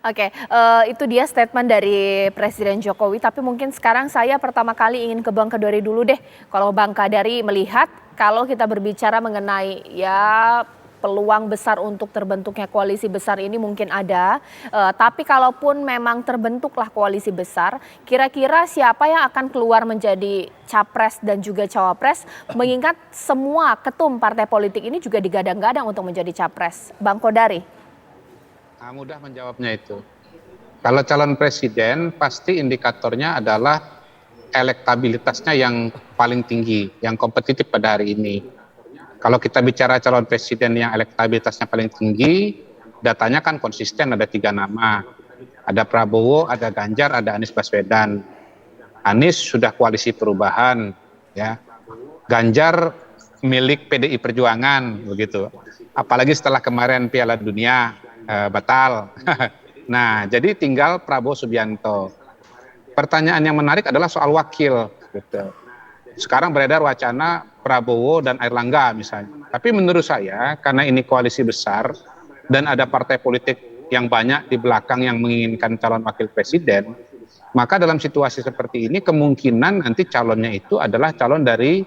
Oke, itu dia statement dari Presiden Jokowi, tapi mungkin sekarang saya pertama kali ingin ke Bang Kadari dulu deh. Kalau Bang Kadari melihat, kalau kita berbicara mengenai ya peluang besar untuk terbentuknya koalisi besar ini mungkin ada, tapi kalaupun memang terbentuklah koalisi besar, kira-kira siapa yang akan keluar menjadi capres dan juga cawapres, mengingat semua ketum partai politik ini juga digadang-gadang untuk menjadi capres. Bang Kodari. Mudah menjawabnya itu. Kalau calon presiden pasti indikatornya adalah elektabilitasnya yang paling tinggi, yang kompetitif pada hari ini. Kalau kita bicara calon presiden yang elektabilitasnya paling tinggi, datanya kan konsisten, ada 3 nama. Ada Prabowo, ada Ganjar, ada Anies Baswedan. Anies sudah koalisi perubahan, ya. Ganjar milik PDI Perjuangan, begitu. Apalagi setelah kemarin Piala Dunia batal. Nah, jadi tinggal Prabowo Subianto. Pertanyaan yang menarik adalah soal wakil, gitu. Sekarang beredar wacana Prabowo dan Airlangga misalnya. Tapi menurut saya, karena ini koalisi besar dan ada partai politik yang banyak di belakang yang menginginkan calon wakil presiden, maka dalam situasi seperti ini kemungkinan nanti calonnya itu adalah calon dari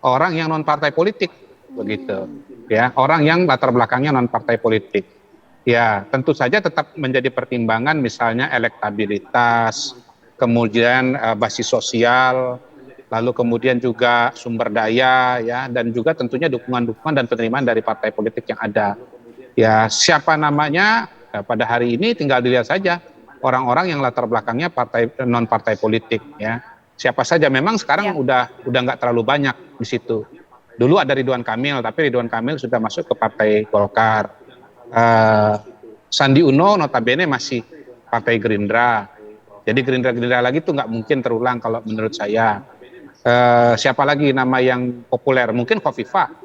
orang yang non partai politik, begitu. Ya, orang yang latar belakangnya non partai politik. Ya, tentu saja tetap menjadi pertimbangan misalnya elektabilitas, kemudian basis sosial, lalu kemudian juga sumber daya, ya, dan juga tentunya dukungan-dukungan dan penerimaan dari partai politik yang ada. Ya, siapa namanya pada hari ini tinggal dilihat saja orang-orang yang latar belakangnya partai non partai politik, ya. Siapa saja, memang sekarang Ya. udah nggak terlalu banyak di situ. Dulu ada Ridwan Kamil, tapi Ridwan Kamil sudah masuk ke Partai Golkar. Sandi Uno notabene masih Partai Gerindra. Jadi Gerindra lagi tuh nggak mungkin terulang kalau menurut saya. Siapa lagi nama yang populer? Mungkin Khofifah.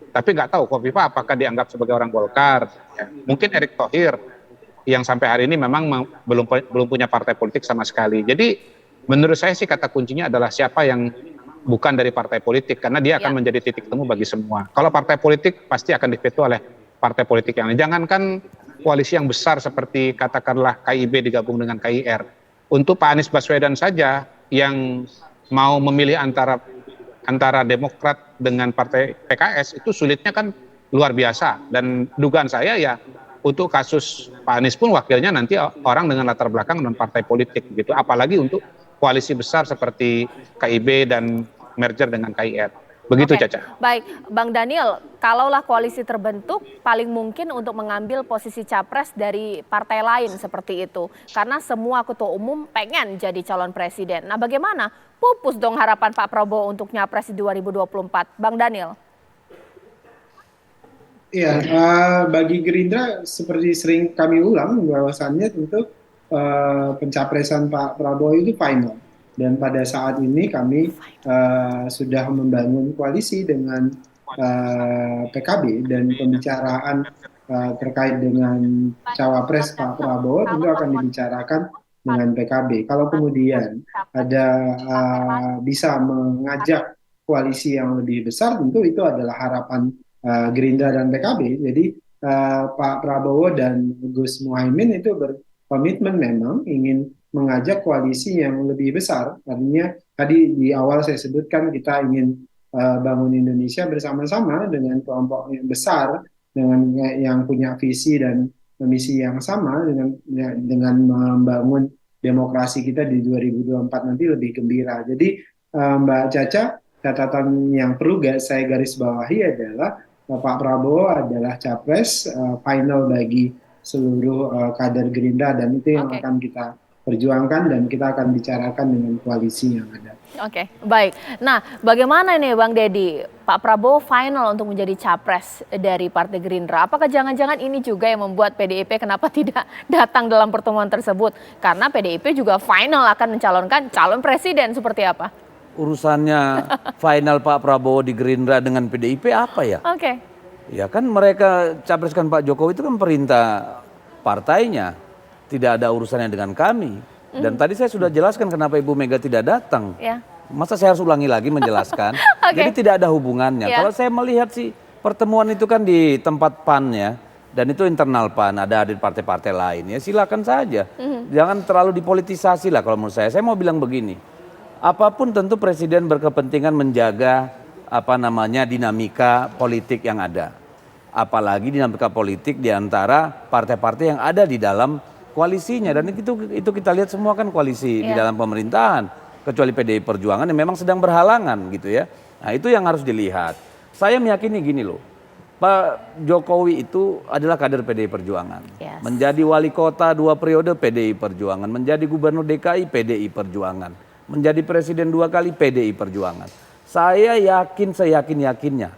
Tapi nggak tahu Khofifah apakah dianggap sebagai orang Golkar. Ya. Mungkin Erick Thohir yang sampai hari ini memang belum punya partai politik sama sekali. Jadi menurut saya sih kata kuncinya adalah siapa yang bukan dari partai politik, karena dia akan menjadi titik temu bagi semua. Kalau partai politik pasti akan diveto oleh partai politik yang lain. Jangankan koalisi yang besar seperti katakanlah KIB digabung dengan KIR. Untuk Pak Anies Baswedan saja yang mau memilih antara Demokrat dengan partai PKS itu sulitnya kan luar biasa. Dan dugaan saya ya untuk kasus Pak Anies pun wakilnya nanti orang dengan latar belakang non partai politik gitu. Apalagi untuk koalisi besar seperti KIB dan merger dengan KIR. Begitu, Oke, Caca. baik. Bang Daniel, kalaulah koalisi terbentuk, paling mungkin untuk mengambil posisi capres dari partai lain seperti itu. Karena semua ketua umum pengen jadi calon presiden. Nah bagaimana? Pupus dong harapan Pak Prabowo untuk nyapres di 2024. Bang Daniel. Iya, bagi Gerindra seperti sering kami ulang bahwasannya tentu pencapresan Pak Prabowo itu final. Dan pada saat ini kami sudah membangun koalisi dengan PKB dan pembicaraan terkait dengan cawapres Pak Prabowo tentu akan dibicarakan dengan PKB. Kalau kemudian ada bisa mengajak koalisi yang lebih besar, tentu itu adalah harapan Gerindra dan PKB. Jadi Pak Prabowo dan Gus Muhaimin itu berkomitmen memang ingin mengajak koalisi yang lebih besar. Artinya tadi di awal saya sebutkan kita ingin bangun Indonesia bersama-sama dengan kelompok yang besar, dengan yang punya visi dan misi yang sama, dengan membangun demokrasi kita di 2024 nanti lebih gembira. Jadi Mbak Caca, catatan yang perlu saya garis bawahi adalah Pak Prabowo adalah capres final bagi seluruh kader Gerindra, dan itu yang akan kita perjuangkan dan kita akan bicarakan dengan koalisi yang ada. Oke, baik. Nah, bagaimana nih Bang Deddy? Pak Prabowo final untuk menjadi capres dari Partai Gerindra. Apakah jangan-jangan ini juga yang membuat PDIP kenapa tidak datang dalam pertemuan tersebut? Karena PDIP juga final akan mencalonkan calon presiden, seperti apa? Urusannya final Pak Prabowo di Gerindra dengan PDIP apa ya? Oke. Ya kan mereka capreskan Pak Jokowi itu kan perintah partainya. Tidak ada urusannya dengan kami. Dan tadi saya sudah jelaskan kenapa Ibu Mega tidak datang. Ya. Masa saya harus ulangi lagi menjelaskan? Jadi tidak ada hubungannya. Ya. Kalau saya melihat sih pertemuan itu kan di tempat PAN ya. Dan itu internal PAN, ada di partai-partai lain. Ya silakan saja. Jangan terlalu dipolitisasi lah kalau menurut saya. Saya mau bilang begini, apapun tentu presiden berkepentingan menjaga dinamika politik yang ada. Apalagi dinamika politik di antara partai-partai yang ada di dalam koalisinya. Dan itu kita lihat semua kan koalisi di dalam pemerintahan. Kecuali PDI Perjuangan yang memang sedang berhalangan gitu ya. Nah itu yang harus dilihat. Saya meyakini gini loh, Pak Jokowi itu adalah kader PDI Perjuangan. Yes. Menjadi wali kota 2 periode PDI Perjuangan. Menjadi gubernur DKI PDI Perjuangan. Menjadi presiden 2 kali PDI Perjuangan. Saya yakin seyakin-yakinnya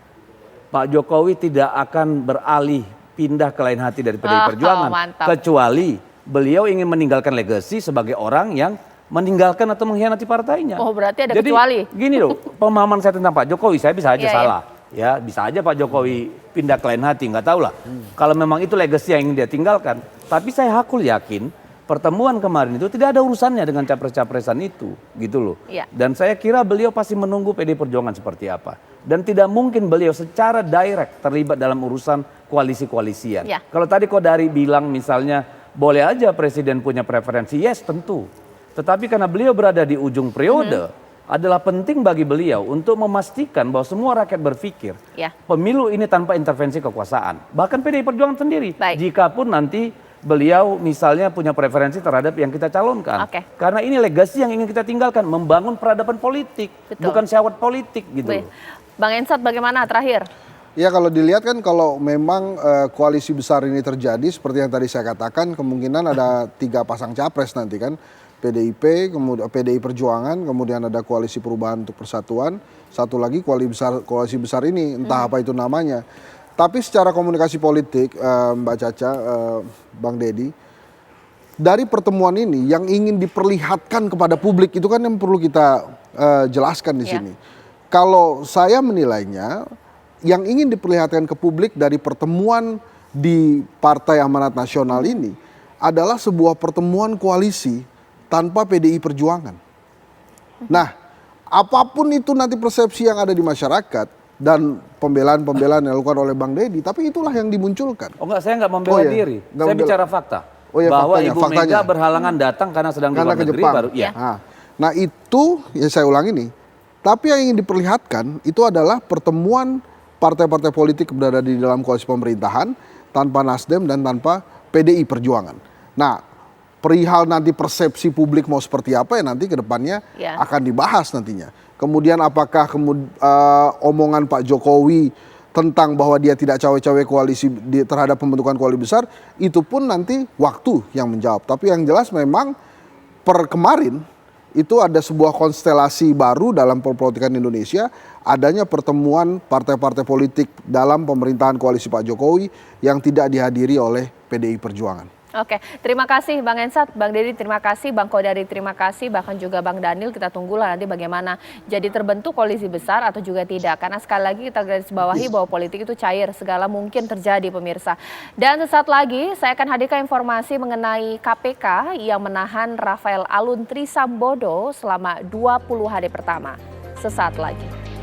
Pak Jokowi tidak akan beralih pindah ke lain hati dari PDI Perjuangan. Mantap. Kecuali beliau ingin meninggalkan legacy sebagai orang yang meninggalkan atau mengkhianati partainya. Oh berarti ada Jadi, kecuali. gini loh, pemahaman saya tentang Pak Jokowi, saya bisa aja Iya, salah. Ya, bisa aja Pak Jokowi pindah ke lain hati, nggak tahu lah. Kalau memang itu legacy yang ingin dia tinggalkan. Tapi saya hakul yakin pertemuan kemarin itu tidak ada urusannya dengan capres-capresan itu, gitu loh. Iya. Dan saya kira beliau pasti menunggu PDI Perjuangan seperti apa. Dan tidak mungkin beliau secara direct terlibat dalam urusan koalisi-koalisian. Iya. Kalau tadi Kodari bilang misalnya boleh aja presiden punya preferensi, yes tentu. Tetapi karena beliau berada di ujung periode, adalah penting bagi beliau untuk memastikan bahwa semua rakyat berpikir Ya. pemilu ini tanpa intervensi kekuasaan. Bahkan PDI Perjuangan sendiri, Baik. jikapun nanti beliau misalnya punya preferensi terhadap yang kita calonkan. Oke. Karena ini legasi yang ingin kita tinggalkan, membangun peradaban politik, Betul. bukan syahwat politik gitu. Baik. Bang Ensat bagaimana terakhir? Ya kalau dilihat kan kalau memang koalisi besar ini terjadi seperti yang tadi saya katakan kemungkinan ada 3 pasang capres nanti kan. PDIP, kemudian PDI Perjuangan, kemudian ada Koalisi Perubahan untuk Persatuan, satu lagi koalisi besar ini entah apa itu namanya. Tapi secara komunikasi politik Mbak Caca, Bang Deddy, dari pertemuan ini yang ingin diperlihatkan kepada publik itu kan yang perlu kita jelaskan di sini. Kalau saya menilainya yang ingin diperlihatkan ke publik dari pertemuan di Partai Amanat Nasional ini adalah sebuah pertemuan koalisi tanpa PDI Perjuangan. Nah, apapun itu nanti persepsi yang ada di masyarakat dan pembelaan-pembelaan yang dilakukan oleh Bang Deddy, tapi itulah yang dimunculkan. Oh enggak, saya enggak membela diri. Nggak Saya membela. bicara fakta. Oh iya, bahwa faktanya, Ibu Mega berhalangan datang karena sedang di Karena luar ke negeri Jepang. baru. Iya. Nah itu, ya saya ulang ini. Tapi yang ingin diperlihatkan itu adalah pertemuan partai-partai politik berada di dalam koalisi pemerintahan tanpa Nasdem dan tanpa PDI Perjuangan. Nah, perihal nanti persepsi publik mau seperti apa ya nanti ke depannya akan dibahas nantinya. Kemudian apakah omongan Pak Jokowi tentang bahwa dia tidak cawe-cawe koalisi terhadap pembentukan koalisi besar, itu pun nanti waktu yang menjawab. Tapi yang jelas memang per kemarin itu ada sebuah konstelasi baru dalam perpolitikan Indonesia, adanya pertemuan partai-partai politik dalam pemerintahan koalisi Pak Jokowi yang tidak dihadiri oleh PDI Perjuangan. Oke, terima kasih Bang Ensat, Bang Deddy terima kasih, Bang Kodari terima kasih, bahkan juga Bang Daniel, kita tunggulah nanti bagaimana jadi terbentuk koalisi besar atau juga tidak. Karena sekali lagi kita garis bawahi bahwa politik itu cair, segala mungkin terjadi pemirsa. Dan sesaat lagi saya akan hadirkan informasi mengenai KPK yang menahan Rafael Alun Trisambodo selama 20 hari pertama. Sesaat lagi.